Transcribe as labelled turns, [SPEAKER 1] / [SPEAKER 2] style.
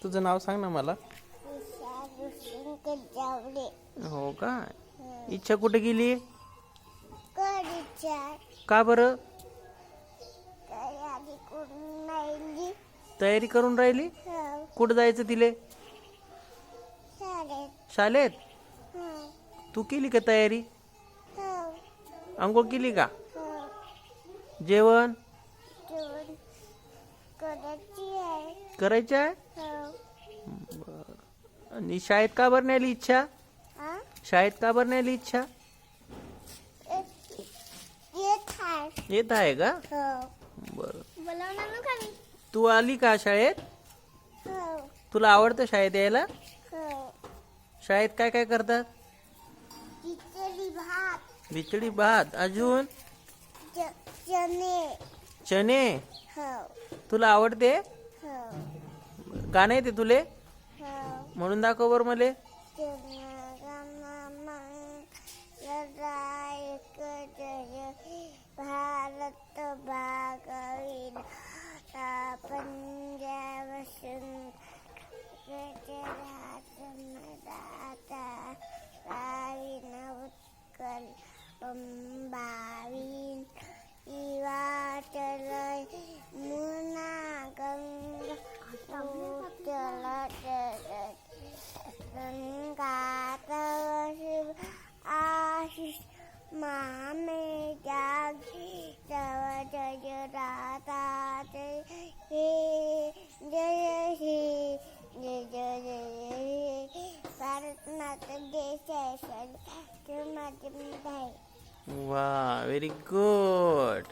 [SPEAKER 1] तुझं नाव सांग ना मला. हो का. इच्छा कुठे गेली? का बरं? तयारी करून राहिली. कुठं जायचं तिले? शाळेत. तू केली का तयारी? अंघोळ केली का? जेवण करायचं आहे. आणि शाळेत का बरं नाही आली इच्छा? शाळेत का बरं नाही आली इच्छा? येत आहे का? बरं. तू आली का शाळेत? तुला आवडतं शाळेत यायला? शाळेत काय काय करतात? खिचडी भात. अजून चणे. तुला आवडते? गाणं येते तुले? म्हणून दाखव बर मले.
[SPEAKER 2] भारत भागविन पंजाब उत्कल बावीन हिवाचल मुना गंगा उच्चल गंगात आशीष मामे जागी जव जय राधा जय जय जय जय जय जय भारत माता जय जय.
[SPEAKER 1] वा, व्हेरी गुड.